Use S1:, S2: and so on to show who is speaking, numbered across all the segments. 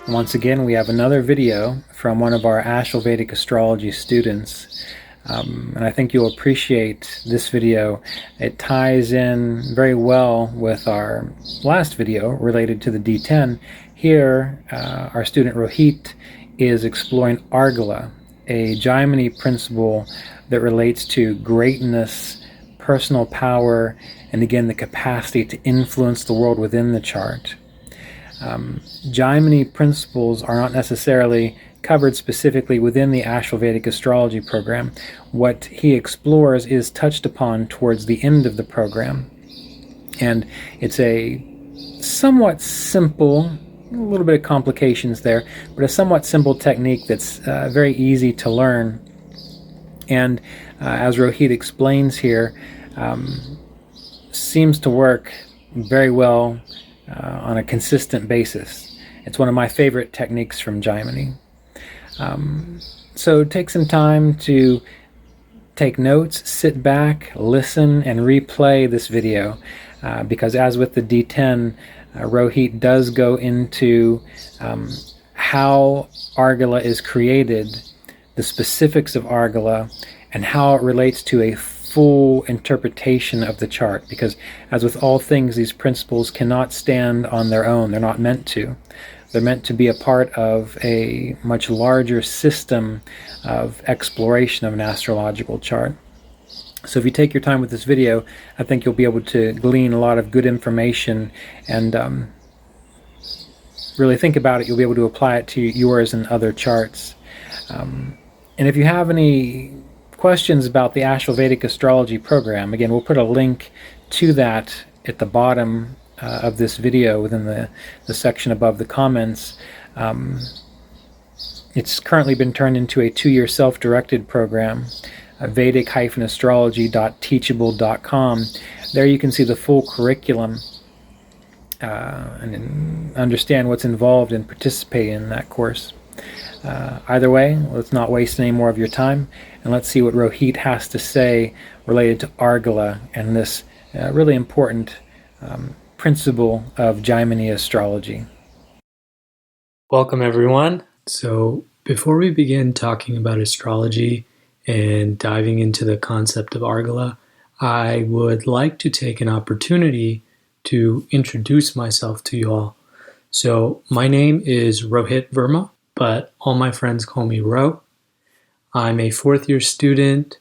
S1: Once again, we have another video from one of our Asheville Vedic Astrology students, and I think you'll appreciate this video. It ties in very well with our last video related to the D10. Here, our student Rohit is exploring Argala, a Jaimini principle that relates to greatness, personal power, and again the capacity to influence the world within the chart. Jaimini principles are not necessarily covered specifically within the Asheville Vedic Astrology program. What he explores is touched upon towards the end of the program. And it's a somewhat simple, a little bit of complications there, but a somewhat simple technique that's very easy to learn. And as Rohit explains here, seems to work very well on a consistent basis. It's one of my favorite techniques from Jaimini. So take some time to take notes, sit back, listen, and replay this video because as with the D10, Rohit does go into how Argala is created, the specifics of Argala, and how it relates to a full interpretation of the chart, because as with all things, these principles cannot stand on their own. They're not meant to. They're meant to be a part of a much larger system of exploration of an astrological chart. So if you take your time with this video, I think you'll be able to glean a lot of good information and really think about it. You'll be able to apply it to yours and other charts. And if you have any questions about the Asheville Vedic Astrology program, again, we'll put a link to that at the bottom of this video within the section above the comments. It's currently been turned into a 2-year self-directed program, vedic-astrology.teachable.com. There you can see the full curriculum and understand what's involved in participating in that course. Either way, let's not waste any more of your time, and let's see what Rohit has to say related to Argala and this really important principle of Jaimini astrology.
S2: Welcome, everyone. So before we begin talking about astrology and diving into the concept of Argala, I would like to take an opportunity to introduce myself to you all. So my name is Rohit Verma, but all my friends call me Ro. I'm a 4th-year student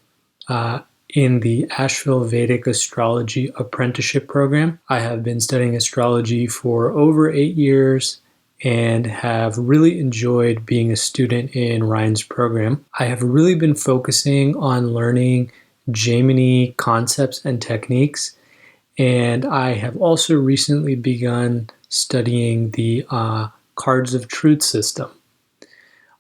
S2: in the Asheville Vedic Astrology Apprenticeship Program. I have been studying astrology for over 8 years and have really enjoyed being a student in Ryan's program. I have really been focusing on learning Jaimini concepts and techniques, and I have also recently begun studying the Cards of Truth system.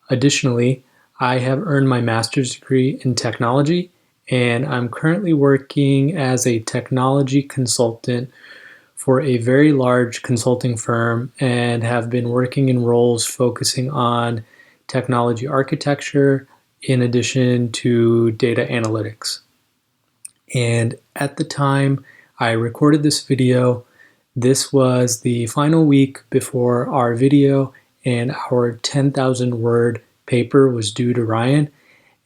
S2: Additionally, I have earned my master's degree in technology, and I'm currently working as a technology consultant for a very large consulting firm and have been working in roles focusing on technology architecture in addition to data analytics. And at the time I recorded this video, this was the final week before our video and our 10,000 word paper was due to Ryan.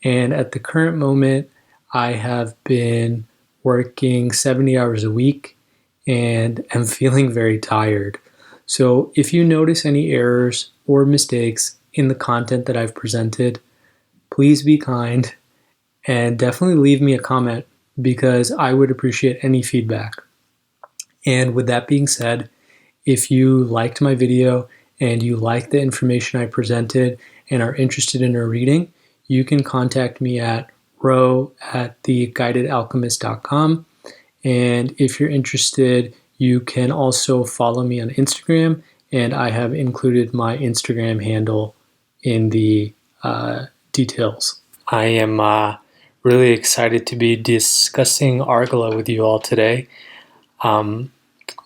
S2: And at the current moment, I have been working 70 hours a week and am feeling very tired. So if you notice any errors or mistakes in the content that I've presented, please be kind and definitely leave me a comment because I would appreciate any feedback. And with that being said, if you liked my video and you like the information I presented and are interested in a reading, you can contact me at ro@theguidedalchemist.com. And if you're interested, you can also follow me on Instagram, and I have included my Instagram handle in the details. I am really excited to be discussing Argala with you all today.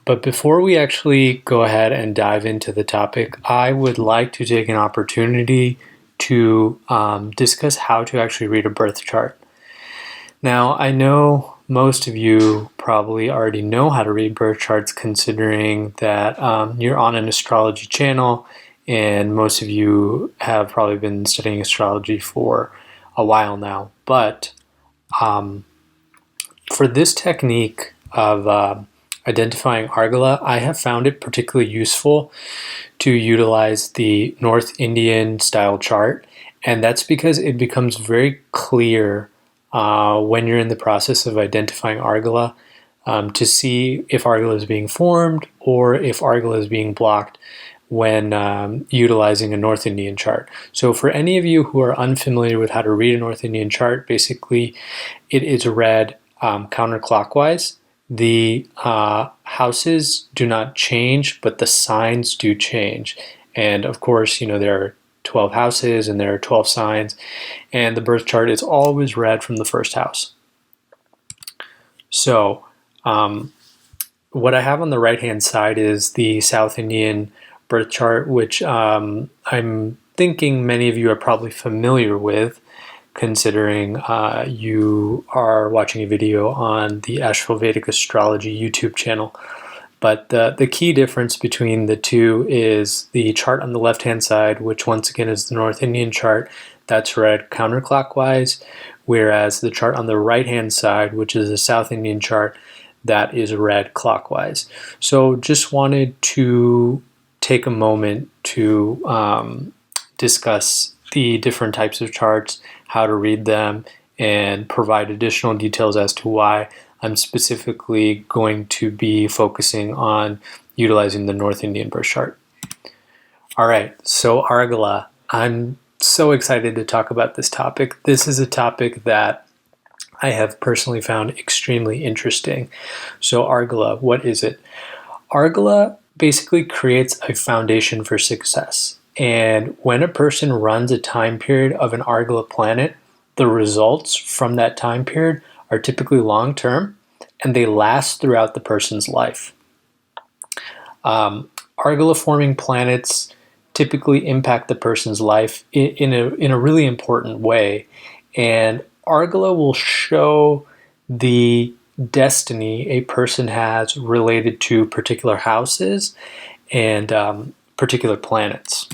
S2: But before we actually go ahead and dive into the topic, I would like to take an opportunity to discuss how to actually read a birth chart. Now, I know most of you probably already know how to read birth charts, considering that you're on an astrology channel and most of you have probably been studying astrology for a while now. But for this technique of identifying Argala, I have found it particularly useful to utilize the North Indian style chart, and that's because it becomes very clear when you're in the process of identifying Argala to see if Argala is being formed or if Argala is being blocked when utilizing a North Indian chart. So for any of you who are unfamiliar with how to read a North Indian chart, basically it is read counterclockwise. The houses do not change, but the signs do change. And of course, there are 12 houses and there are 12 signs, and the birth chart is always read from the first house. So what I have on the right-hand side is the South Indian birth chart, which I'm thinking many of you are probably familiar with, considering you are watching a video on the Asheville Vedic Astrology YouTube channel. But the key difference between the two is the chart on the left-hand side, which once again is the North Indian chart, that's read counterclockwise, whereas the chart on the right-hand side, which is the South Indian chart, that is read clockwise. So just wanted to take a moment to discuss the different types of charts, how to read them, and provide additional details as to why I'm specifically going to be focusing on utilizing the North Indian birth chart. All right, so Argala. I'm so excited to talk about this topic. This is a topic that I have personally found extremely interesting. So Argala, what is it? Argala basically creates a foundation for success. And when a person runs a time period of an Argala planet, the results from that time period are typically long-term, and they last throughout the person's life. Argala-forming planets typically impact the person's life in a really important way, and Argala will show the destiny a person has related to particular houses and particular planets.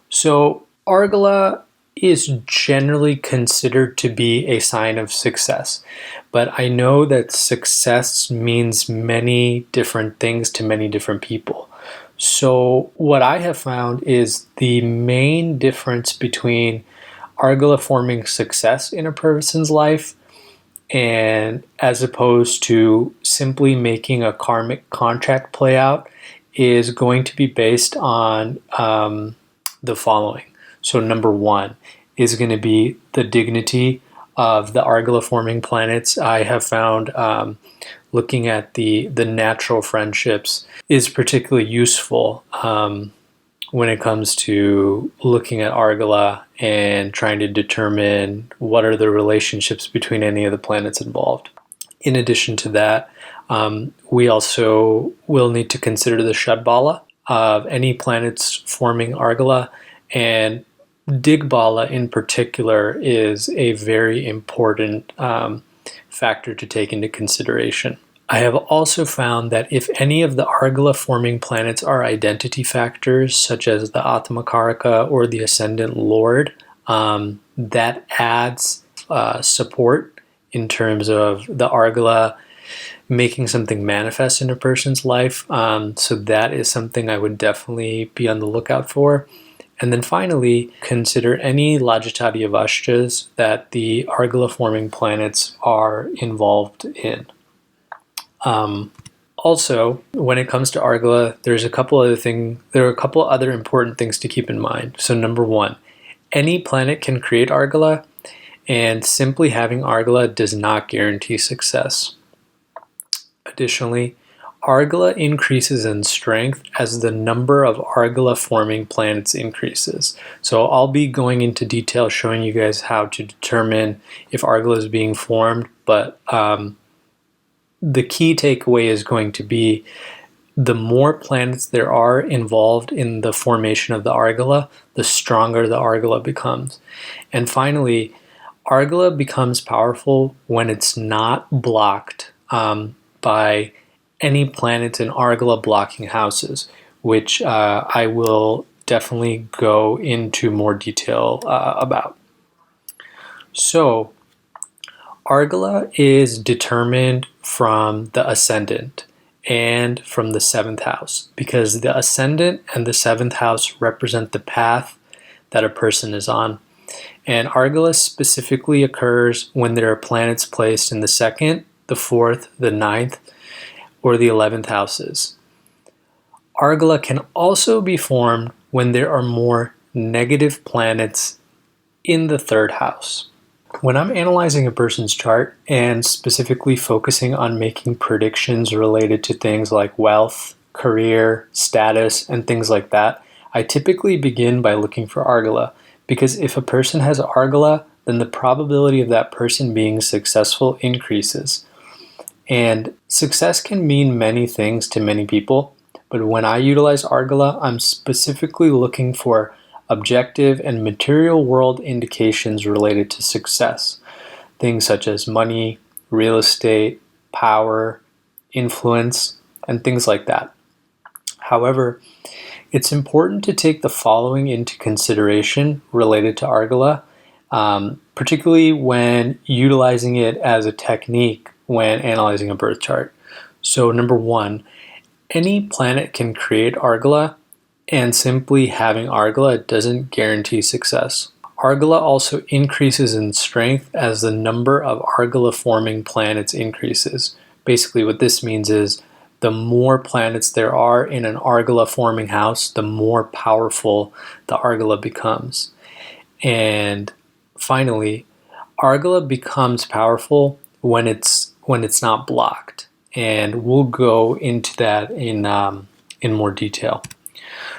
S2: So Argala is generally considered to be a sign of success, but I know that success means many different things to many different people. So what I have found is the main difference between Argala forming success in a person's life and as opposed to simply making a karmic contract play out is going to be based on the following. So number one is going to be the dignity of the Argala forming planets. I have found looking at the natural friendships is particularly useful when it comes to looking at Argala and trying to determine what are the relationships between any of the planets involved. In addition to that, we also will need to consider the Shadbala of any planets forming Argala, and Digbala in particular is a very important factor to take into consideration. I have also found that if any of the Argala forming planets are identity factors, such as the Atmakaraka or the Ascendant Lord, that adds support in terms of the Argala making something manifest in a person's life. So that is something I would definitely be on the lookout for. And then finally, consider any Lajatati Avashtas that the Argala forming planets are involved in. Also, when it comes to Argala, there are a couple other important things to keep in mind. So number one, any planet can create Argala, and simply having Argala does not guarantee success. Additionally, Argala increases in strength as the number of Argala forming planets increases. So I'll be going into detail showing you guys how to determine if Argala is being formed, but the key takeaway is going to be the more planets there are involved in the formation of the Argala, the stronger the Argala becomes. And finally, Argala becomes powerful when it's not blocked by any planets in Argala blocking houses, which I will definitely go into more detail about. So, Argala is determined from the ascendant and from the seventh house, because the ascendant and the seventh house represent the path that a person is on. And Argala specifically occurs when there are planets placed in the second, the fourth, the ninth, or the 11th houses. Argala can also be formed when there are more negative planets in the third house. When I'm analyzing a person's chart and specifically focusing on making predictions related to things like wealth, career, status, and things like that, I typically begin by looking for Argala, because if a person has Argala, then the probability of that person being successful increases. And success can mean many things to many people, but when I utilize Argala, I'm specifically looking for objective and material world indications related to success. Things such as money, real estate, power, influence, and things like that. However, it's important to take the following into consideration related to Argala, particularly when utilizing it as a technique when analyzing a birth chart. So number one, any planet can create Argala, and simply having Argala doesn't guarantee success. Argala also increases in strength as the number of Argala forming planets increases. Basically what this means is the more planets there are in an Argala forming house, the more powerful the Argala becomes. And finally, Argala becomes powerful when it's not blocked. And we'll go into that in more detail.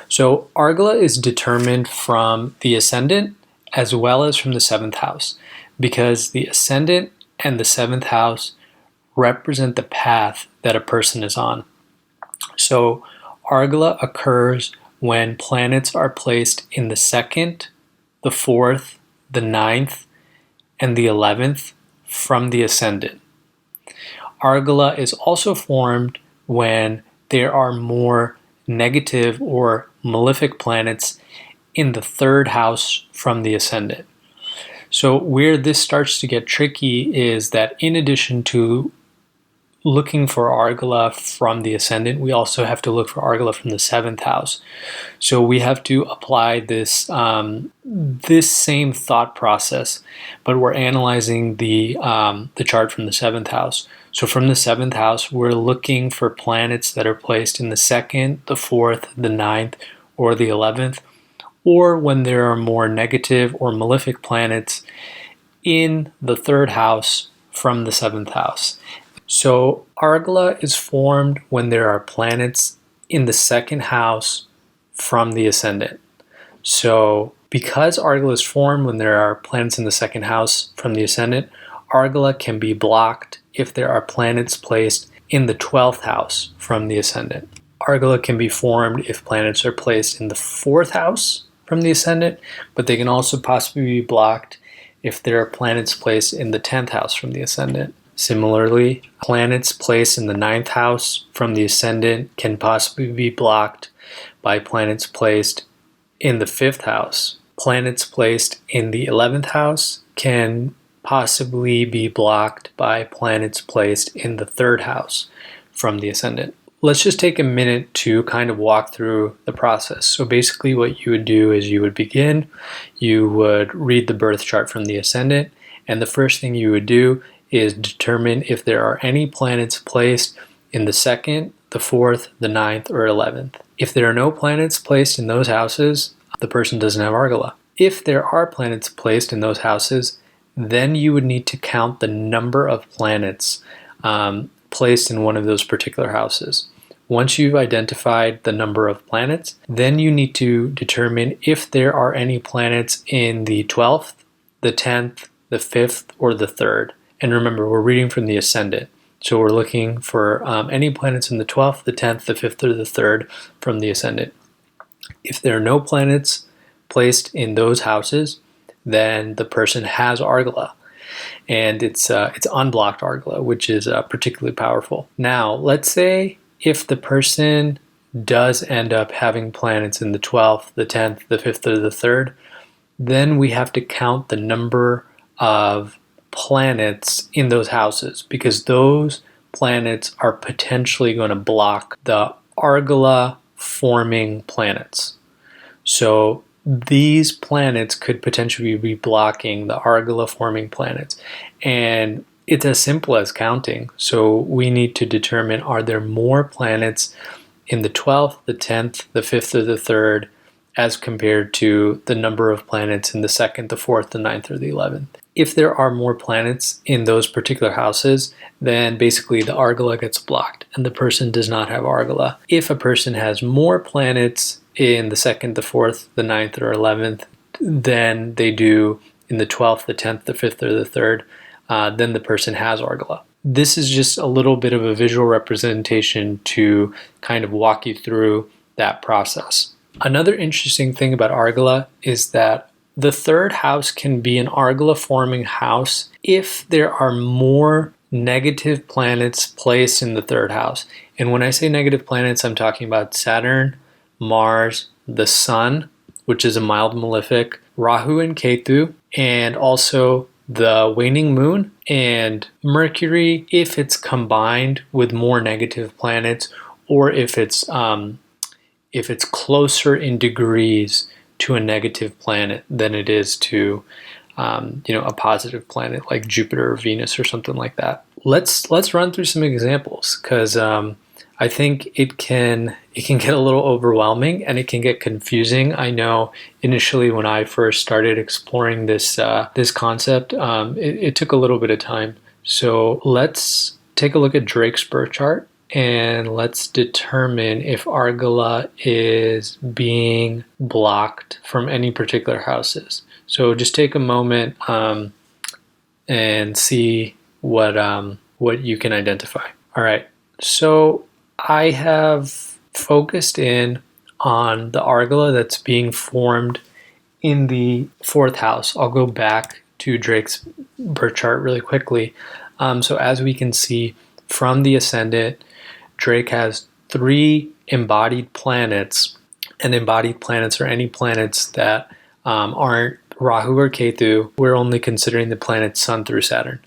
S2: So Argala is determined from the ascendant as well as from the seventh house, because the ascendant and the seventh house represent the path that a person is on. So Argala occurs when planets are placed in the second, the fourth, the ninth, and the 11th from the ascendant. Argala is also formed when there are more negative or malefic planets in the third house from the ascendant. So where this starts to get tricky is that in addition to looking for Argala from the ascendant, we also have to look for Argala from the seventh house. So we have to apply this same thought process, but we're analyzing the chart from the seventh house. So from the seventh house, we're looking for planets that are placed in the second, the fourth, the ninth, or the 11th, or when there are more negative or malefic planets in the third house from the seventh house. So Argala is formed when there are planets in the second house from the ascendant. So because Argala is formed when there are planets in the second house from the ascendant, Argala can be blocked if there are planets placed in the 12th house from the ascendant. Argala can be formed if planets are placed in the 4th house from the ascendant, but they can also possibly be blocked if there are planets placed in the 10th house from the ascendant. Similarly, planets placed in the 9th house from the ascendant can possibly be blocked by planets placed in the 5th house. Planets placed in the 11th house can possibly be blocked by planets placed in the 3rd house from the ascendant. Let's just take a minute to kind of walk through the process. So basically what you would do is you would read the birth chart from the ascendant, and the first thing you would do is determine if there are any planets placed in the 2nd, the 4th, the 9th, or 11th. If there are no planets placed in those houses, the person doesn't have Argala. If there are planets placed in those houses, then you would need to count the number of planets placed in one of those particular houses. Once you've identified the number of planets, then you need to determine if there are any planets in the 12th, the 10th, the 5th, or the 3rd. And remember, we're reading from the ascendant. So we're looking for any planets in the 12th, the 10th, the 5th, or the 3rd from the ascendant. If there are no planets placed in those houses, then the person has Argala. And it's unblocked Argala, which is particularly powerful. Now, let's say if the person does end up having planets in the 12th, the 10th, the 5th, or the 3rd, then we have to count the number of planets in those houses, because those planets are potentially going to block the Argala forming planets. So these planets could potentially be blocking the Argala forming planets. And it's as simple as counting. So we need to determine, are there more planets in the 12th, the 10th, the 5th, or the 3rd as compared to the number of planets in the 2nd, the 4th, the 9th, or the 11th. If there are more planets in those particular houses, then basically the Argala gets blocked and the person does not have Argala. If a person has more planets in the 2nd, the 4th, the 9th, or 11th than they do in the 12th, the 10th, the 5th, or the 3rd, then the person has Argala. This is just a little bit of a visual representation to kind of walk you through that process. Another interesting thing about Argala is that the 3rd house can be an Argala forming house if there are more negative planets placed in the 3rd house. And when I say negative planets, I'm talking about Saturn, Mars, the Sun, which is a mild malefic, Rahu and Kethu, and also the waning moon and Mercury if it's combined with more negative planets, or if it's closer in degrees to a negative planet than it is to a positive planet like Jupiter or Venus or something like that. Let's run through some examples, because I think it can get a little overwhelming and it can get confusing. I know initially when I first started exploring this concept, it took a little bit of time. So let's take a look at Drake's birth chart and let's determine if Argala is being blocked from any particular houses. So just take a moment and see what you can identify. All right, so I have focused in on the Argala that's being formed in the 4th house. I'll go back to Drake's birth chart really quickly. So as we can see from the ascendant, Drake has 3 embodied planets, and embodied planets are any planets that aren't Rahu or Kethu. We're only considering the planets Sun through Saturn.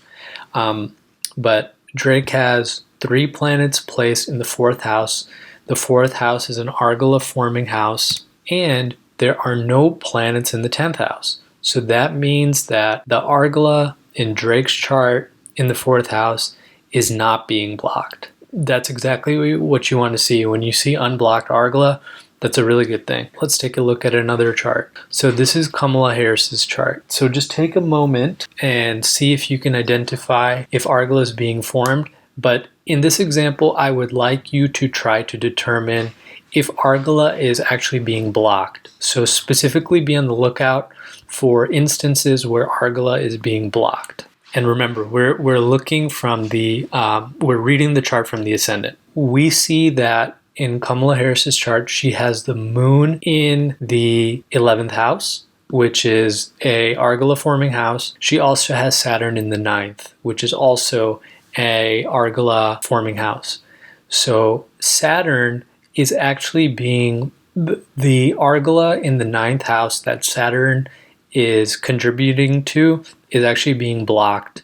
S2: But Drake has 3 planets placed in the 4th house. The 4th house is an Argala forming house, and there are no planets in the 10th house. So that means that the Argala in Drake's chart in the 4th house is not being blocked. That's exactly what you want to see. When you see unblocked Argala, that's a really good thing. Let's take a look at another chart. So this is Kamala Harris's chart. So just take a moment and see if you can identify if Argala is being formed. But in this example, I would like you to try to determine if Argala is actually being blocked. So specifically be on the lookout for instances where Argala is being blocked. And remember, we're looking from we're reading the chart from the ascendant. We see that in Kamala Harris's chart, she has the moon in the 11th house, which is a Argala forming house. She also has Saturn in the 9th, which is also a Argala forming house. So Saturn is actually being the Argala in the 9th house that Saturn is contributing to is actually being blocked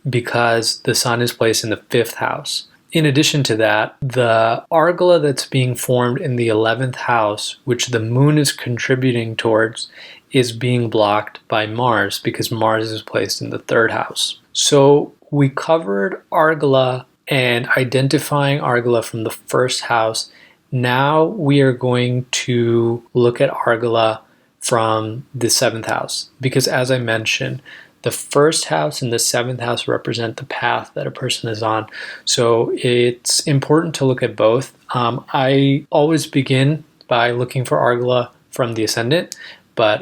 S2: because the Sun is placed in the 5th house. In addition to that, the Argala that's being formed in the 11th house, which the moon is contributing towards, is being blocked by Mars because Mars is placed in the 3rd house. So we covered Argala and identifying Argala from the 1st house. Now we are going to look at Argala from the 7th house, because as I mentioned, the 1st house and the 7th house represent the path that a person is on. So it's important to look at both. I always begin by looking for Argala from the ascendant, but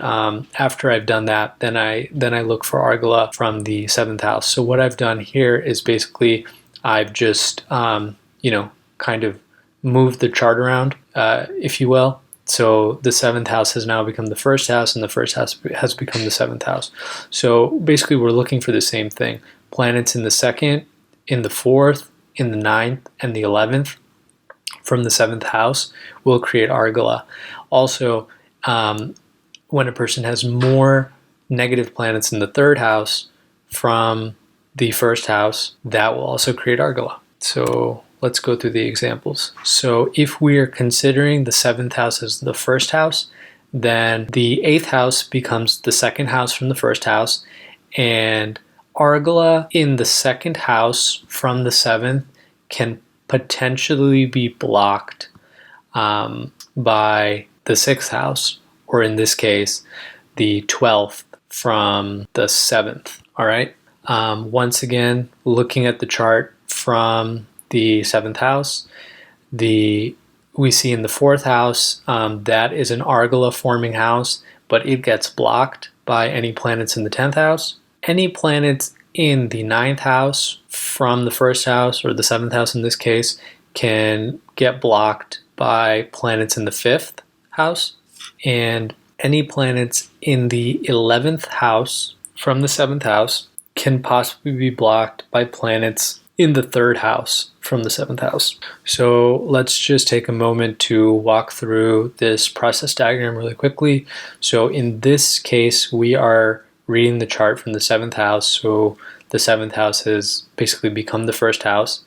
S2: after I've done that, then I look for Argala from the 7th house. So what I've done here is basically I've just kind of moved the chart around, if you will. So the 7th house has now become the 1st house, and the 1st house has become the 7th house. So basically we're looking for the same thing. Planets in the 2nd, in the 4th, in the 9th, and the 11th from the 7th house will create Argala. Also, when a person has more negative planets in the 3rd house from the 1st house, that will also create Argala. So let's go through the examples. So if we are considering the 7th house as the 1st house, then the 8th house becomes the 2nd house from the 1st house, and Argala in the 2nd house from the 7th can potentially be blocked by the 6th house, or in this case, the 12th from the 7th. All right. Once again, looking at the chart from the 7th house, we see in the 4th house, that is an Argala forming house, but it gets blocked by any planets in the 10th house. Any planets in the 9th house from the 1st house, or the 7th house in this case, can get blocked by planets in the 5th house. And any planets in the 11th house from the 7th house can possibly be blocked by planets in the 3rd house from the 7th house. So let's just take a moment to walk through this process diagram really quickly. So in this case, we are reading the chart from the 7th house. So the 7th house has basically become the 1st house.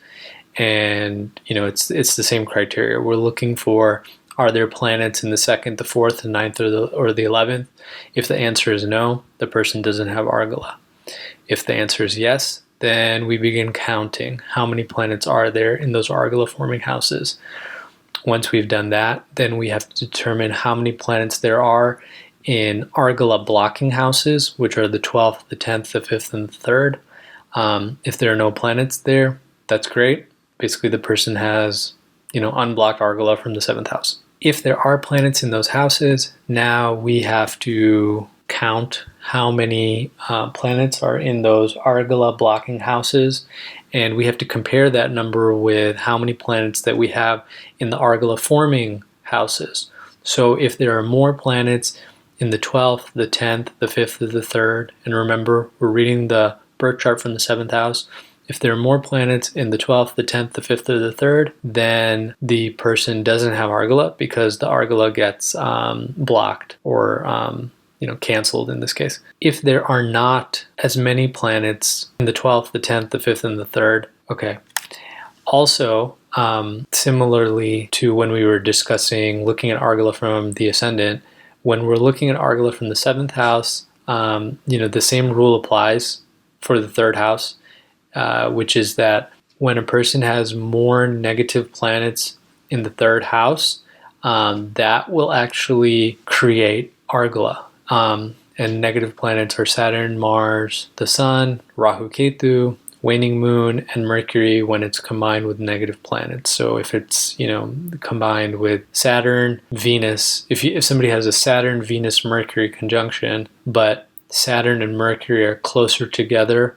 S2: And, it's the same criteria. We're looking for, are there planets in the 2nd, the 4th, the 9th, or the 11th? If the answer is no, the person doesn't have Argala. If the answer is yes, then we begin counting how many planets are there in those Argala forming houses. Once we've done that, then we have to determine how many planets there are in Argala blocking houses, which are the 12th, the 10th, the 5th, and the 3rd. If there are no planets there, that's great. Basically, the person has, unblocked Argala from the 7th house. If there are planets in those houses, now we have to count how many planets are in those Argala blocking houses, and we have to compare that number with how many planets that we have in the Argala forming houses. So if there are more planets in the 12th, the 10th, the 5th, or the 3rd, and remember, we're reading the birth chart from the 7th house, if there are more planets in the 12th, the 10th, the 5th, or the 3rd, then the person doesn't have Argala because the Argala gets blocked or canceled in this case. If there are not as many planets in the 12th, the 10th, the 5th, and the 3rd, okay. Also, similarly to when we were discussing looking at Argala from the ascendant, when we're looking at Argala from the 7th house, the same rule applies for the 3rd house. Which is that when a person has more negative planets in the 3rd house, that will actually create Argala. And negative planets are Saturn, Mars, the Sun, Rahu, Kethu, waning moon, and Mercury when it's combined with negative planets. So if it's, combined with Saturn, Venus, if somebody has a Saturn, Venus, Mercury conjunction, but Saturn and Mercury are closer together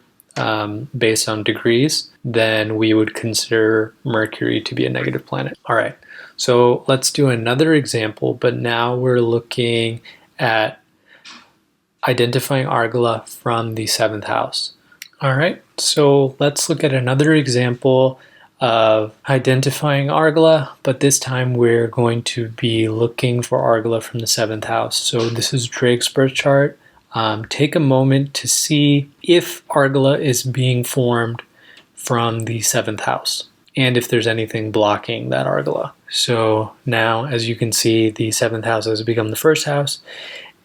S2: based on degrees, then we would consider Mercury to be a negative planet. All right, so let's do another example, but now we're looking at identifying Argala from the 7th house. All right, so let's look at another example of identifying Argala, but this time we're going to be looking for Argala from the 7th house. So this is Drake's birth chart. Take a moment to see if Argala is being formed from the 7th house and if there's anything blocking that Argala. So now, as you can see, the 7th house has become the 1st house.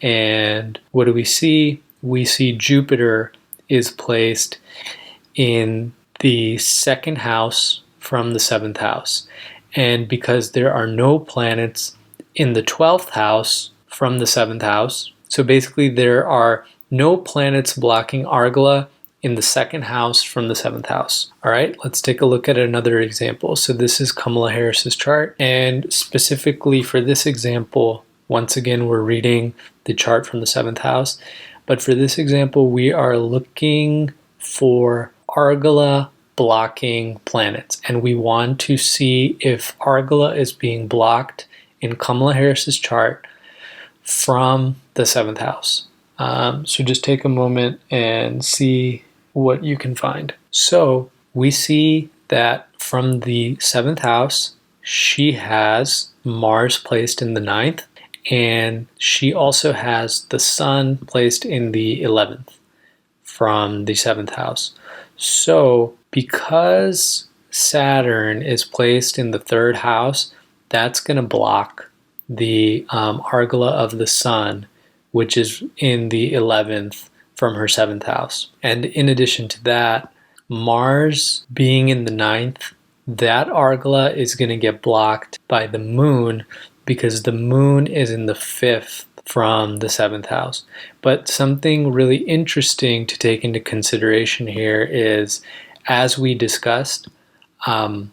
S2: And what do we see? We see Jupiter is placed in the 2nd house from the 7th house. And because there are no planets in the 12th house from the 7th house, so basically there are no planets blocking Argala in the 2nd house from the 7th house. All right, let's take a look at another example. So this is Kamala Harris's chart, and specifically for this example, once again, we're reading the chart from the 7th house, but for this example, we are looking for Argala blocking planets, and we want to see if Argala is being blocked in Kamala Harris's chart from the 7th house. So just take a moment and see what you can find. So we see that from the 7th house, she has Mars placed in the 9th, and she also has the Sun placed in the 11th from the 7th house. So because Saturn is placed in the 3rd house, that's going to block the Argala of the Sun, which is in the 11th from her 7th house. And in addition to that, Mars being in the 9th, that Argala is going to get blocked by the Moon because the Moon is in the 5th from the 7th house. But something really interesting to take into consideration here is, as we discussed,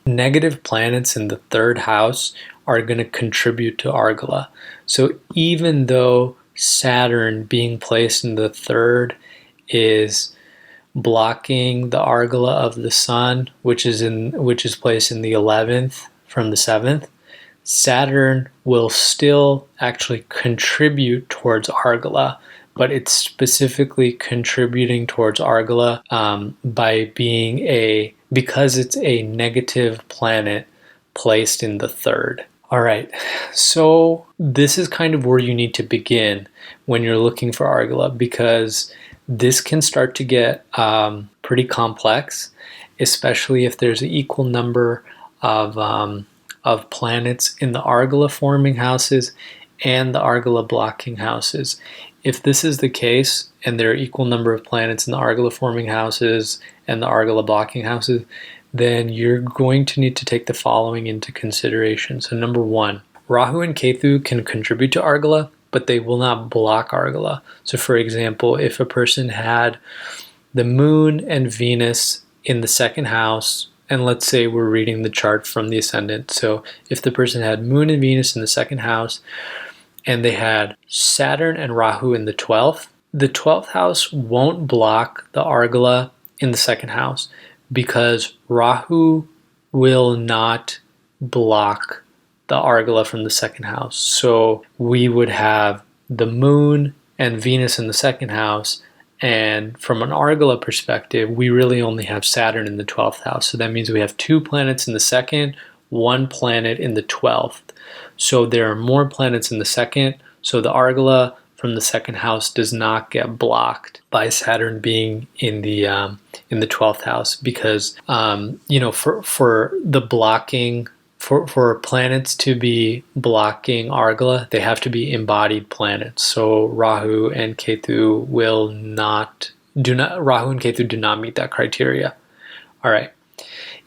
S2: negative planets in the 3rd house are going to contribute to Argala. So even though Saturn being placed in the 3rd is blocking the Argala of the Sun, which is placed in the 11th from the 7th, Saturn will still actually contribute towards Argala, but it's specifically contributing towards Argala because it's a negative planet placed in the 3rd. All right, so this is kind of where you need to begin when you're looking for Argala, because this can start to get pretty complex, especially if there's an equal number of planets in the Argala forming houses and the Argala blocking houses. If this is the case, and there are equal number of planets in the Argala forming houses and the Argala blocking houses, then you're going to need to take the following into consideration. So number 1, Rahu and Kethu can contribute to Argala, but they will not block Argala. So for example, if a person had the Moon and Venus in the 2nd house, and let's say we're reading the chart from the ascendant. So if the person had Moon and Venus in the 2nd house, and they had Saturn and Rahu in the 12th house won't block the Argala in the 2nd house, because Rahu will not block the Argala from the 2nd house. So we would have the Moon and Venus in the 2nd house, and from an Argala perspective, we really only have Saturn in the 12th house. So that means we have 2 planets in the 2nd, 1 planet in the 12th. So there are more planets in the 2nd, so the Argala from the 2nd house does not get blocked by Saturn being in the 12th house, because for the blocking, for planets to be blocking Argala, they have to be embodied planets. So Rahu and Kethu do not meet that criteria. All right.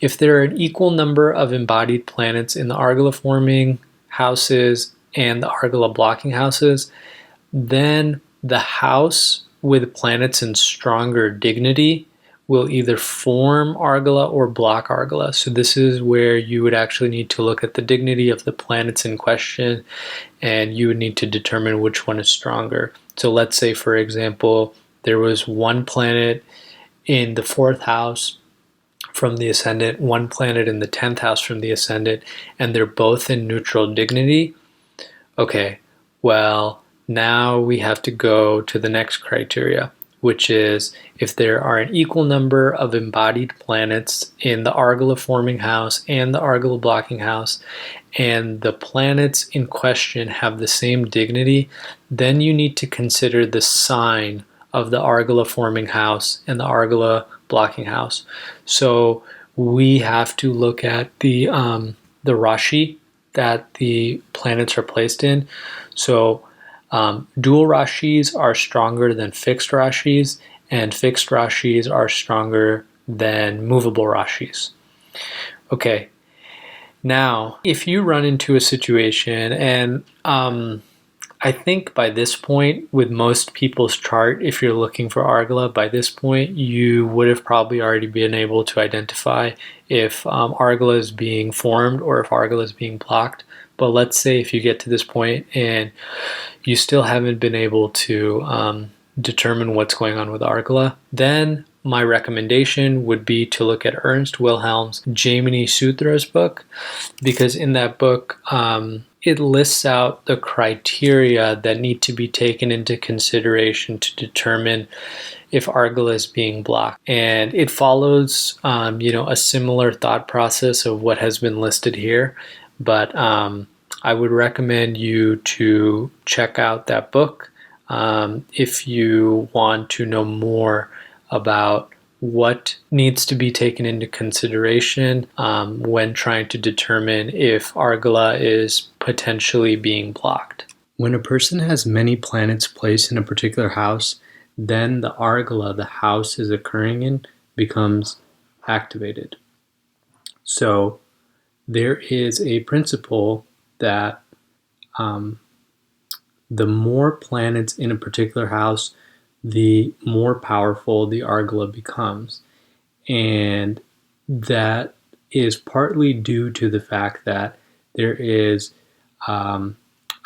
S2: If there are an equal number of embodied planets in the Argala forming houses and the Argala blocking houses, then the house with planets in stronger dignity will either form Argala or block Argala. So this is where you would actually need to look at the dignity of the planets in question, and you would need to determine which one is stronger. So let's say, for example, there was 1 planet in the 4th house from the ascendant, 1 planet in the 10th house from the ascendant, and they're both in neutral dignity. Okay, well, now we have to go to the next criteria, which is if there are an equal number of embodied planets in the Argala forming house and the Argala blocking house, and the planets in question have the same dignity, then you need to consider the sign of the Argala forming house and the Argala blocking house. So we have to look at the Rashi that the planets are placed in. So dual Rashis are stronger than fixed Rashis, and fixed Rashis are stronger than movable Rashis. Okay, now if you run into a situation, and I think by this point, with most people's chart, if you're looking for Argala, by this point, you would have probably already been able to identify if Argala is being formed or if Argala is being blocked. But let's say if you get to this point and you still haven't been able to determine what's going on with Argala, then my recommendation would be to look at Ernst Wilhelm's Jaimini Sutras book, because in that book, it lists out the criteria that need to be taken into consideration to determine if Argala is being blocked. And it follows, a similar thought process of what has been listed here. But I would recommend you to check out that book if you want to know more about what needs to be taken into consideration when trying to determine if Argala is potentially being blocked. When a person has many planets placed in a particular house, then the Argala the house is occurring in becomes activated. So there is a principle that the more planets in a particular house, the more powerful the Argala becomes. And that is partly due to the fact that there is a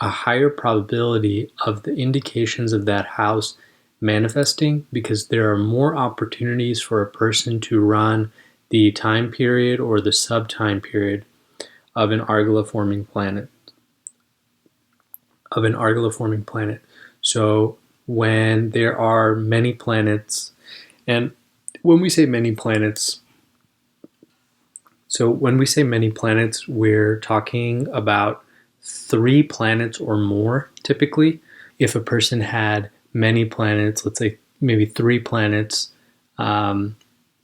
S2: higher probability of the indications of that house manifesting, because there are more opportunities for a person to run the time period or the sub-time period of an Argala forming planet. So when there are many planets, and when we say many planets, we're talking about 3 planets or more typically. If a person had many planets, let's say maybe 3 planets in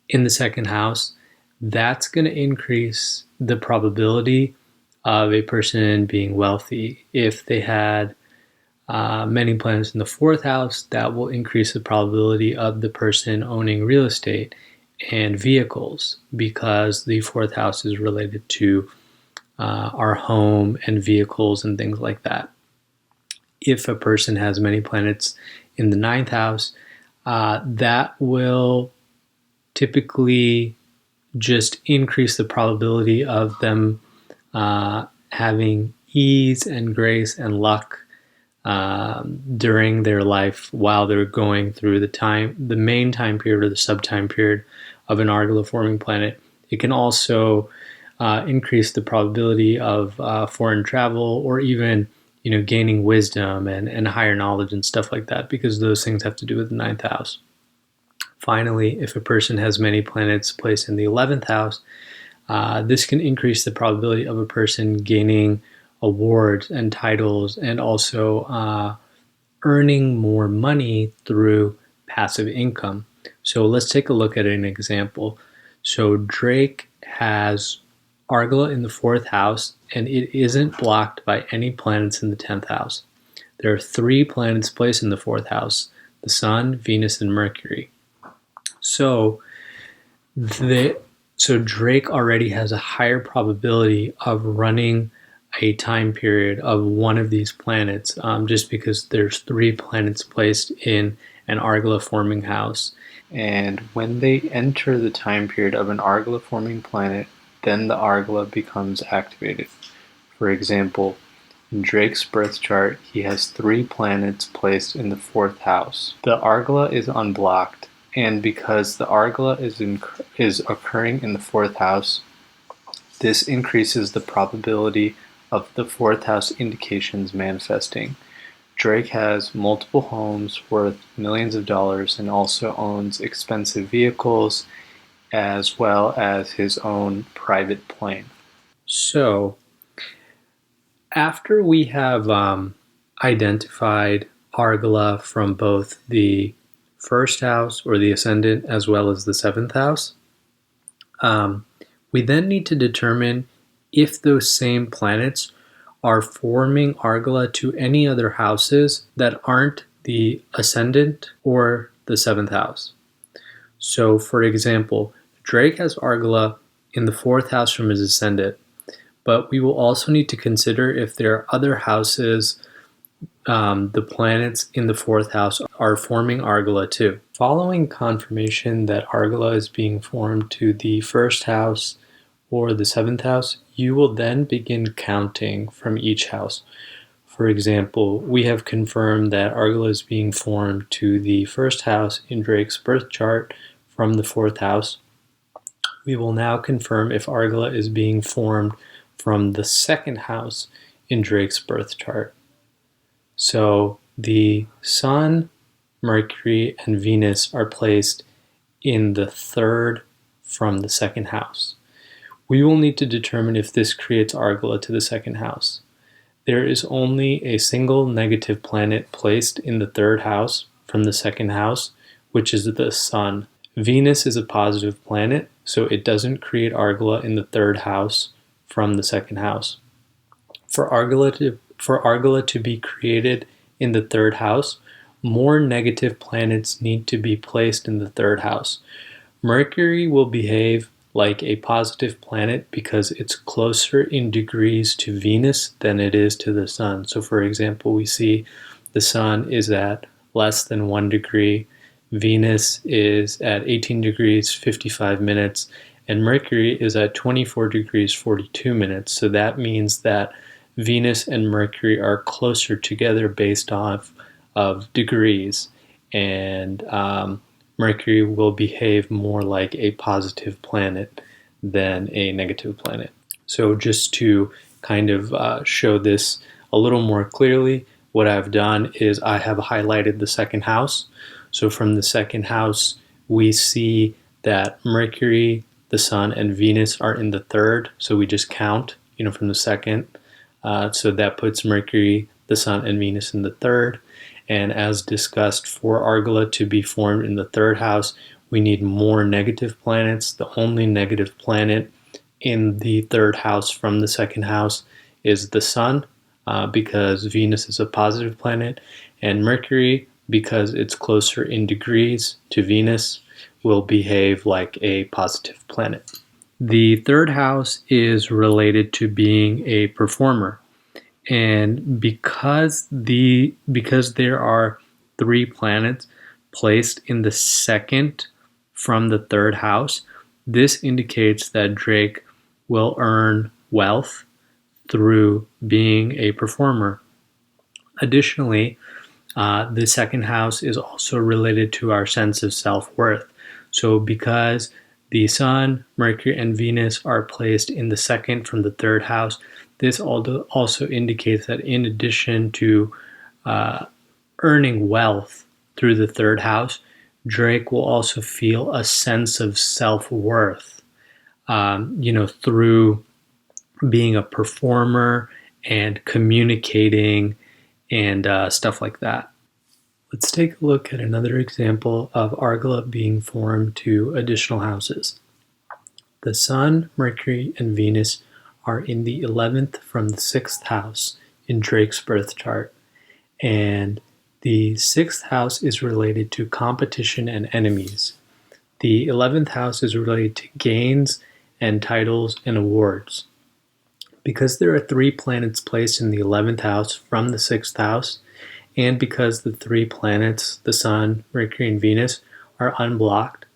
S2: the second house, that's going to increase the probability of a person being wealthy. If they had many planets in the fourth house, that will increase the probability of the person owning real estate and vehicles, because the fourth house is related to our home and vehicles and things like that. If a person has many planets in the ninth house, that will typically just increase the probability of them having ease and grace and luck during their life while they're going through the main time period or the sub-time period of an Argala forming planet. It can also increase the probability of foreign travel, or even gaining wisdom and higher knowledge and stuff like that, because those things have to do with the ninth house. Finally, if a person has many planets placed in the 11th house, this can increase the probability of a person gaining awards and titles, and also earning more money through passive income. So let's take a look at an example. So Drake has Argala in the 4th house, and it isn't blocked by any planets in the 10th house. There are 3 planets placed in the 4th house: the Sun, Venus, and Mercury. So Drake already has a higher probability of running a time period of one of these planets, just because there's 3 planets placed in an Argala forming house. And when they enter the time period of an Argala forming planet, then the Argala becomes activated. For example, in Drake's birth chart, he has 3 planets placed in the 4th house. The Argala is unblocked, and because the Argala is occurring in the 4th house, this increases the probability of the 4th house indications manifesting. Drake has multiple homes worth millions of dollars, and also owns expensive vehicles, as well as his own private plane. So, after we have identified Argala from both the 1st house or the ascendant as well as the 7th house, we then need to determine if those same planets are forming Argala to any other houses that aren't the ascendant or the 7th house. So, for example, Drake has Argala in the 4th house from his ascendant, but we will also need to consider if there are other houses the planets in the 4th house are forming Argala too. Following confirmation that Argala is being formed to the 1st house or the 7th house, you will then begin counting from each house. For example, we have confirmed that Argala is being formed to the 1st house in Drake's birth chart from the 4th house. We will now confirm if Argala is being formed from the 2nd house in Drake's birth chart. So the Sun, Mercury, and Venus are placed in the 3rd from the 2nd house. We will need to determine if this creates Argala to the second house. There is only a single negative planet placed in the third house from the second house, which is the Sun. Venus is a positive planet, so it doesn't create Argala in the third house from the second house. For Argala to be created in the third house, more negative planets need to be placed in the third house. Mercury will behave like a positive planet because it's closer in degrees to Venus than it is to the Sun. So for example, we see the Sun is at less than 1 degree, Venus is at 18 degrees 55 minutes, and Mercury is at 24 degrees 42 minutes. So that means that Venus and Mercury are closer together based off of degrees, and Mercury will behave more like a positive planet than a negative planet. So just to kind of show this a little more clearly, what I've done is I have highlighted the second house. So from the second house, we see that Mercury, the Sun, and Venus are in the third. So we just count, from the second. So that puts Mercury, the Sun, and Venus in the third. And as discussed, for Argala to be formed in the third house, we need more negative planets. The only negative planet in the third house from the second house is the Sun, because Venus is a positive planet, and Mercury, because it's closer in degrees to Venus, will behave like a positive planet. The third house is related to being a performer. And because there are 3 planets placed in the second from the third house, this indicates that Drake will earn wealth through being a performer. Additionally, the second house is also related to our sense of self-worth. So because the Sun, Mercury, and Venus are placed in the second from the third house, this also indicates that in addition to earning wealth through the third house, Drake will also feel a sense of self-worth, through being a performer and communicating and stuff like that. Let's take a look at another example of Argala being formed to additional houses. The Sun, Mercury, and Venus are in the 11th from the 6th house in Drake's birth chart. And the 6th house is related to competition and enemies. The 11th house is related to gains and titles and awards. Because there are 3 planets placed in the 11th house from the 6th house, and because the 3 planets, the Sun, Mercury, and Venus, are unblocked,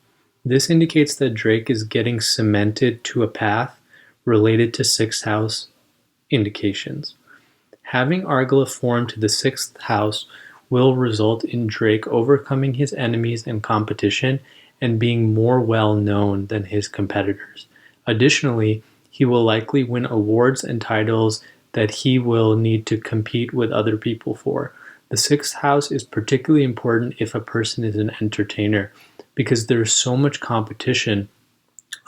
S2: this indicates that Drake is getting cemented to a path related to 6th house indications. Having Argala form to the 6th house will result in Drake overcoming his enemies and competition and being more well known than his competitors. Additionally, he will likely win awards and titles that he will need to compete with other people for. The 6th house is particularly important if a person is an entertainer, because there's so much competition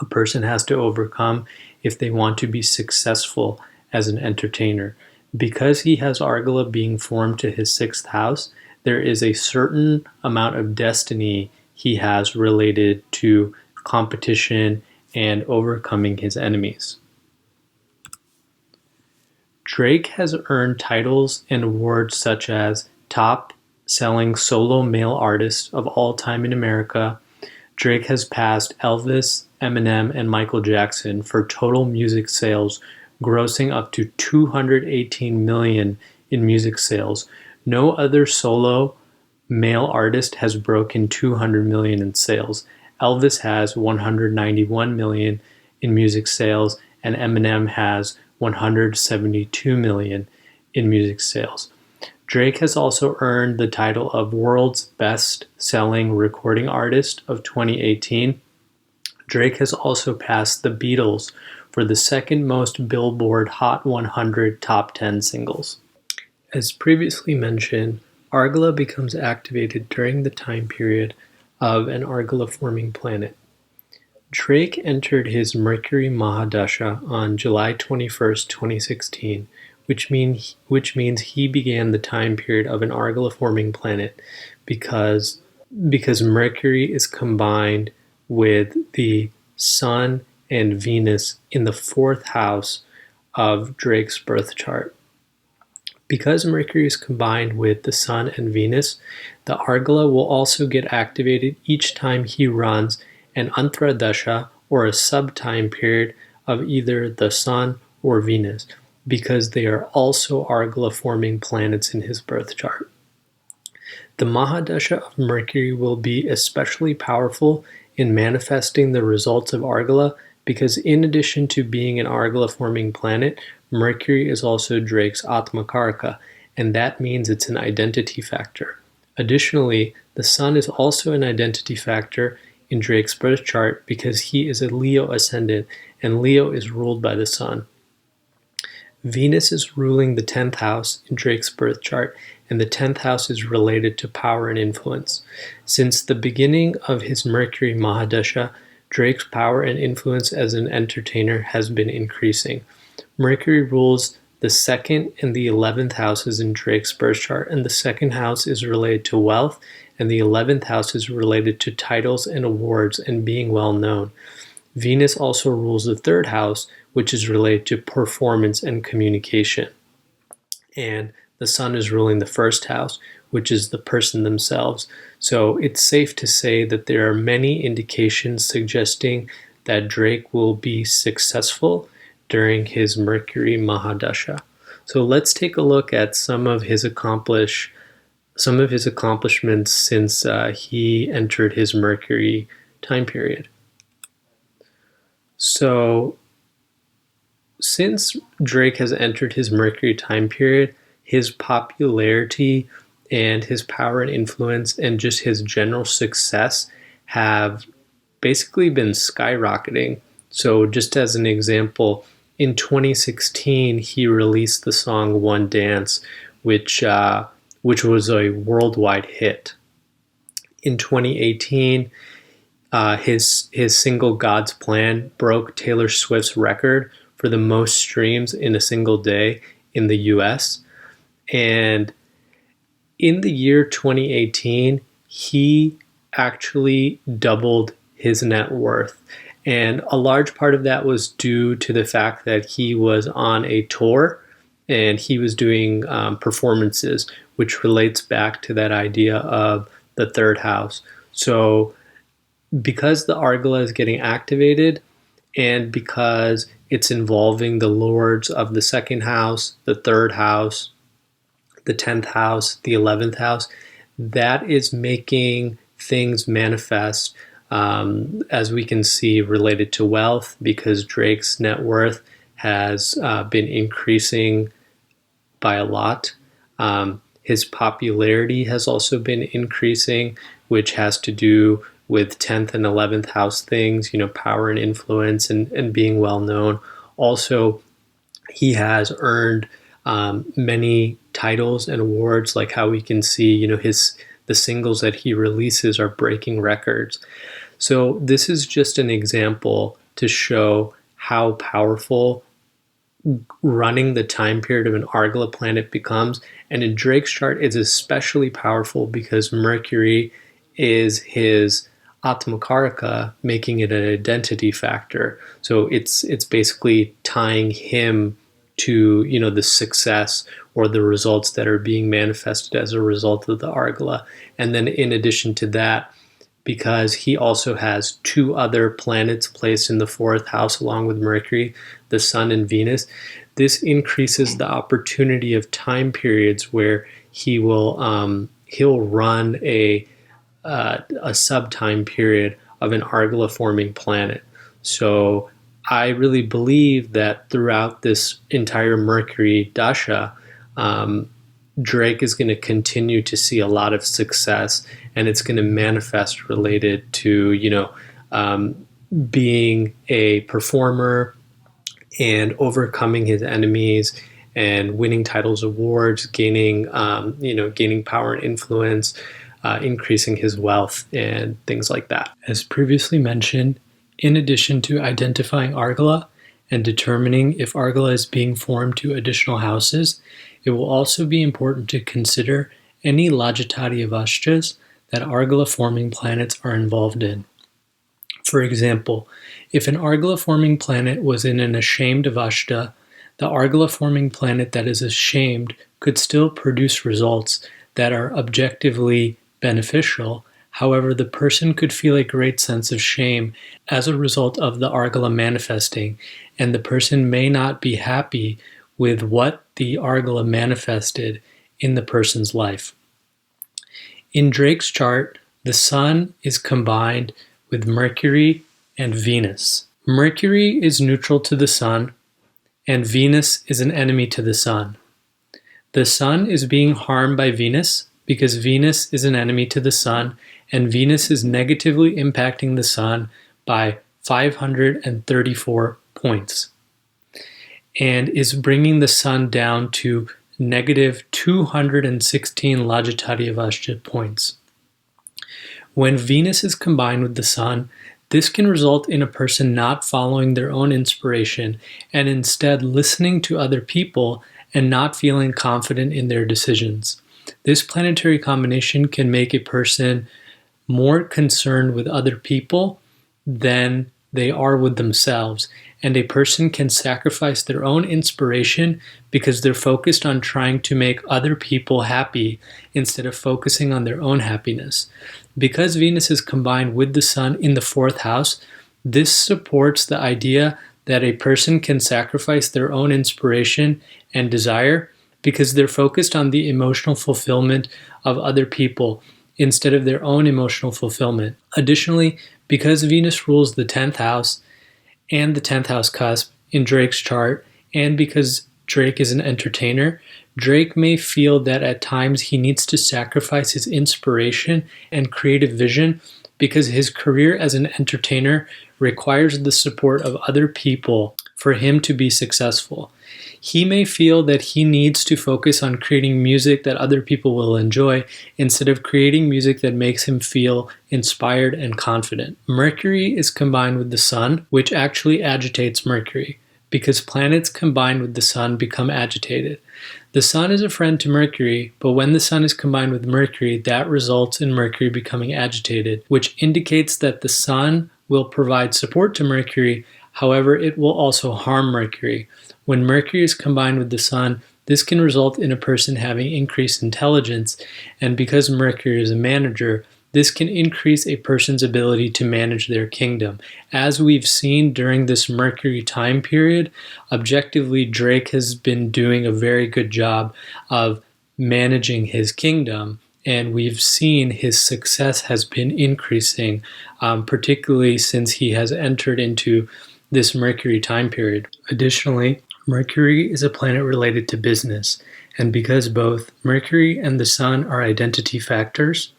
S2: a person has to overcome if they want to be successful as an entertainer. Because he has Argala being formed to his 6th house, there is a certain amount of destiny he has related to competition and overcoming his enemies. Drake has earned titles and awards such as top selling solo male artist of all time in America. Drake has passed Elvis, Eminem, and Michael Jackson for total music sales, grossing up to $218 million in music sales. No other solo male artist has broken $200 million in sales. Elvis has $191 million in music sales, and Eminem has $172 million in music sales. Drake has also earned the title of World's Best-Selling Recording Artist of 2018. Drake has also passed the Beatles for the second most Billboard Hot 100 Top 10 singles. As previously mentioned, Argala becomes activated during the time period of an Argala-forming planet. Drake entered his Mercury Mahadasha on July 21st, 2016, which means he began the time period of an Argala forming planet because Mercury is combined with the Sun and Venus in the fourth house of Drake's birth chart. Because Mercury is combined with the Sun and Venus, the Argala will also get activated each time he runs an Antradasha, or a sub-time period of either the Sun or Venus, because they are also Argala-forming planets in his birth chart. The Mahadasha of Mercury will be especially powerful in manifesting the results of Argala because in addition to being an Argala-forming planet, Mercury is also Drake's Atmakaraka, and that means it's an identity factor. Additionally, the Sun is also an identity factor in Drake's birth chart because he is a Leo ascendant, and Leo is ruled by the Sun. Venus is ruling the 10th house in Drake's birth chart, and the 10th house is related to power and influence. Since the beginning of his Mercury Mahadasha, Drake's power and influence as an entertainer has been increasing. Mercury rules the 2nd and the 11th houses in Drake's birth chart, and the 2nd house is related to wealth, and the 11th house is related to titles and awards and being well known. Venus also rules the 3rd house, which is related to performance and communication. And the Sun is ruling the 1st house, which is the person themselves. So it's safe to say that there are many indications suggesting that Drake will be successful during his Mercury Mahadasha. So let's take a look at some of his accomplishments since he entered his Mercury time period. So since Drake has entered his Mercury time period, his popularity and his power and influence and just his general success have basically been skyrocketing. So just as an example, in 2016, he released the song One Dance, which was a worldwide hit. In 2018, his single God's Plan broke Taylor Swift's record for the most streams in a single day in the US. And in the year 2018, he actually doubled his net worth. And a large part of that was due to the fact that he was on a tour and he was doing performances, which relates back to that idea of the 3rd house. So because the Argala is getting activated and because it's involving the lords of the 2nd house, the 3rd house, the 10th house, the 11th house, that is making things manifest, as we can see, related to wealth, because Drake's net worth has been increasing by a lot. His popularity has also been increasing, which has to do with 10th and 11th house things, power and influence and being well known. Also, he has earned many titles and awards, like how we can see, the singles that he releases are breaking records. So this is just an example to show how powerful running the time period of an Argala planet becomes. And in Drake's chart, it's especially powerful because Mercury is his Atmakaraka, making it an identity factor. So it's basically tying him to the success or the results that are being manifested as a result of the Argala. And then in addition to that, because he also has 2 other planets placed in the 4th house along with Mercury, the Sun and Venus, this increases the opportunity of time periods where he'll run a sub-time period of an Argala forming planet. So I really believe that throughout this entire Mercury Dasha, Drake is going to continue to see a lot of success, and it's going to manifest related to, being a performer and overcoming his enemies and winning titles, awards, gaining power and influence, increasing his wealth and things like that. As previously mentioned, In addition to identifying Argala and determining if Argala is being formed to additional houses, it will also be important to consider any Lajatati avastas that Argala-forming planets are involved in. For example, if an Argala-forming planet was in an ashamed avasta, the Argala-forming planet that is ashamed could still produce results that are objectively beneficial. However, the person could feel a great sense of shame as a result of the Argala manifesting, and the person may not be happy with what the Argala manifested in the person's life. In Drake's chart, the Sun is combined with Mercury and Venus. Mercury is neutral to the Sun, and Venus is an enemy to the Sun. The Sun is being harmed by Venus because Venus is an enemy to the Sun, and Venus is negatively impacting the Sun by 534 points and is bringing the Sun down to negative 216 Lajatati avasta points. When Venus is combined with the Sun, this can result in a person not following their own inspiration and instead listening to other people and not feeling confident in their decisions. This planetary combination can make a person more concerned with other people than they are with themselves, and a person can sacrifice their own inspiration because they're focused on trying to make other people happy instead of focusing on their own happiness. Because Venus is combined with the Sun in the 4th house, this supports the idea that a person can sacrifice their own inspiration and desire because they're focused on the emotional fulfillment of other people instead of their own emotional fulfillment. Additionally, because Venus rules the 10th house and the 10th house cusp in Drake's chart, and because Drake is an entertainer, Drake may feel that at times he needs to sacrifice his inspiration and creative vision because his career as an entertainer requires the support of other people for him to be successful. He may feel that he needs to focus on creating music that other people will enjoy instead of creating music that makes him feel inspired and confident. Mercury is combined with the Sun, which actually agitates Mercury, because planets combined with the Sun become agitated. The Sun is a friend to Mercury, but when the Sun is combined with Mercury, that results in Mercury becoming agitated, which indicates that the Sun will provide support to Mercury. However, it will also harm Mercury. When Mercury is combined with the Sun, this can result in a person having increased intelligence, and because Mercury is a manager, this can increase a person's ability to manage their kingdom. As we've seen during this Mercury time period, objectively, Drake has been doing a very good job of managing his kingdom, and we've seen his success has been increasing, particularly since he has entered into this Mercury time period. Additionally, Mercury is a planet related to business, and because both Mercury and the Sun are identity factors,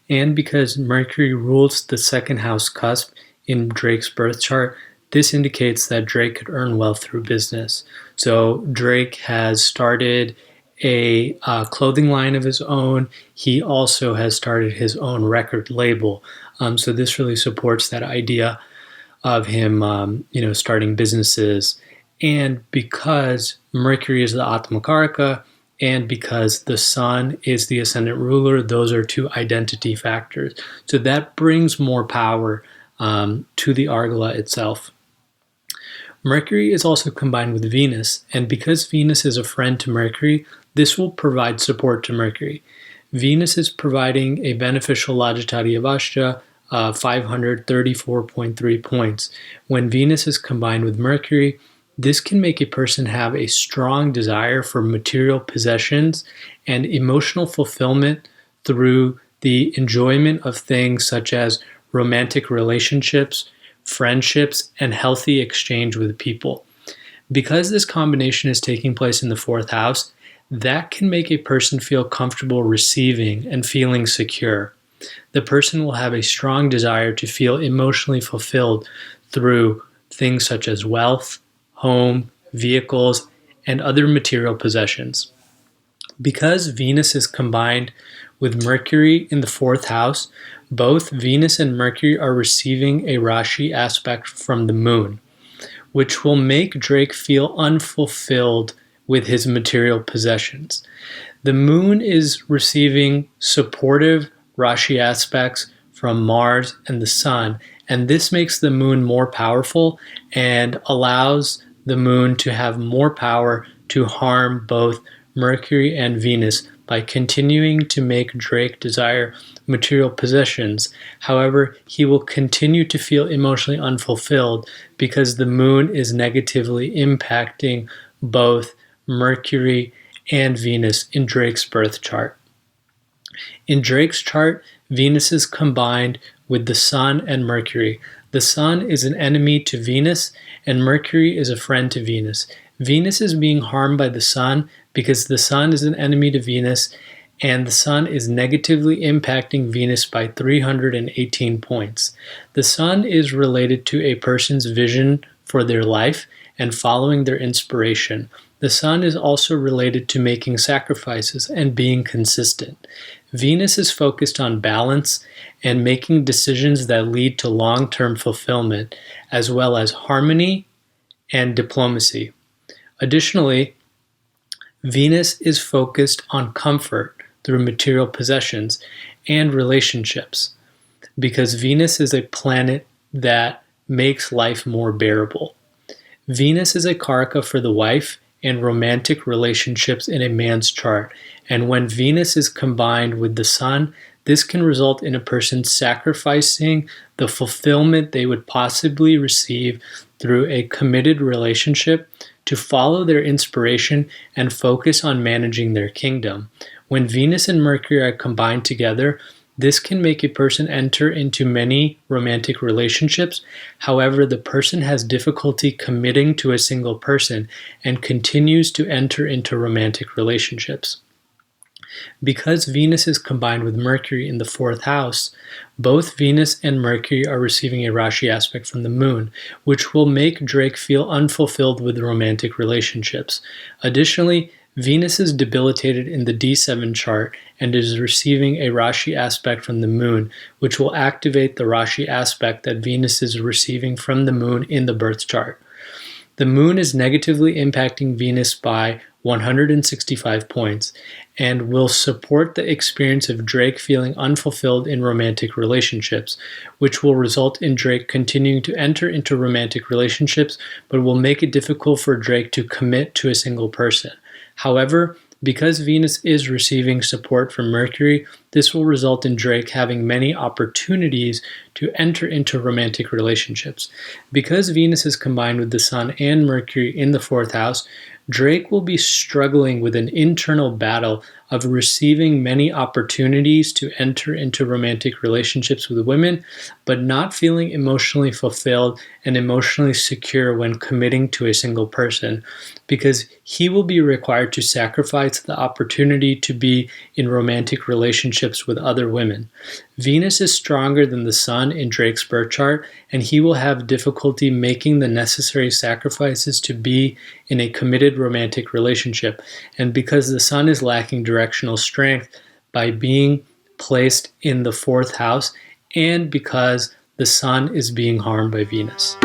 S2: and because Mercury rules the 2nd house cusp in Drake's birth chart, this indicates that Drake could earn wealth through business. So Drake has started a clothing line of his own. He also has started his own record label. So this really supports that idea of him, starting businesses. And because Mercury is the Atmakaraka, and because the Sun is the ascendant ruler, those are two identity factors. So that brings more power to the Argala itself. Mercury is also combined with Venus, and because Venus is a friend to Mercury, this will provide support to Mercury. Venus is providing a beneficial Lajatati avasta, 534.3 points. When Venus is combined with Mercury, this can make a person have a strong desire for material possessions and emotional fulfillment through the enjoyment of things such as romantic relationships, friendships, and healthy exchange with people. Because this combination is taking place in the 4th house, that can make a person feel comfortable receiving and feeling secure. The person will have a strong desire to feel emotionally fulfilled through things such as wealth, home, vehicles, and other material possessions. Because Venus is combined with Mercury in the fourth house, both Venus and Mercury are receiving a Rashi aspect from the moon, which will make Drake feel unfulfilled with his material possessions. The moon is receiving supportive Rashi aspects from Mars and the sun, and this makes the moon more powerful and allows the moon to have more power to harm both Mercury and Venus by continuing to make Drake desire material possessions. However, he will continue to feel emotionally unfulfilled because the moon is negatively impacting both Mercury and Venus in Drake's birth chart. In Drake's chart, Venus is combined with the Sun and Mercury. The Sun is an enemy to Venus, and Mercury is a friend to Venus. Venus is being harmed by the Sun because the Sun is an enemy to Venus, and the Sun is negatively impacting Venus by 318 points. The Sun is related to a person's vision for their life and following their inspiration. The Sun is also related to making sacrifices and being consistent. Venus is focused on balance and making decisions that lead to long-term fulfillment, as well as harmony and diplomacy. Additionally, Venus is focused on comfort through material possessions and relationships, because Venus is a planet that makes life more bearable. Venus is a karaka for the wife and romantic relationships in a man's chart, and when Venus is combined with the Sun, this can result in a person sacrificing the fulfillment they would possibly receive through a committed relationship to follow their inspiration and focus on managing their kingdom. When Venus and Mercury are combined together, this can make a person enter into many romantic relationships. However, the person has difficulty committing to a single person and continues to enter into romantic relationships. Because Venus is combined with Mercury in the fourth house, both Venus and Mercury are receiving a Rashi aspect from the moon, which will make Drake feel unfulfilled with romantic relationships. Additionally, Venus is debilitated in the D7 chart and is receiving a Rashi aspect from the moon, which will activate the Rashi aspect that Venus is receiving from the moon in the birth chart. The moon is negatively impacting Venus by 165 points and will support the experience of Drake feeling unfulfilled in romantic relationships, which will result in Drake continuing to enter into romantic relationships, but will make it difficult for Drake to commit to a single person. However, because Venus is receiving support from Mercury, this will result in Drake having many opportunities to enter into romantic relationships. Because Venus is combined with the Sun and Mercury in the fourth house, Drake will be struggling with an internal battle of receiving many opportunities to enter into romantic relationships with women, but not feeling emotionally fulfilled and emotionally secure when committing to a single person, because he will be required to sacrifice the opportunity to be in romantic relationships with other women. Venus is stronger than the Sun in Drake's birth chart, and he will have difficulty making the necessary sacrifices to be in a committed romantic relationship. And because the Sun is lacking directional strength by being placed in the fourth house, and because the Sun is being harmed by Venus.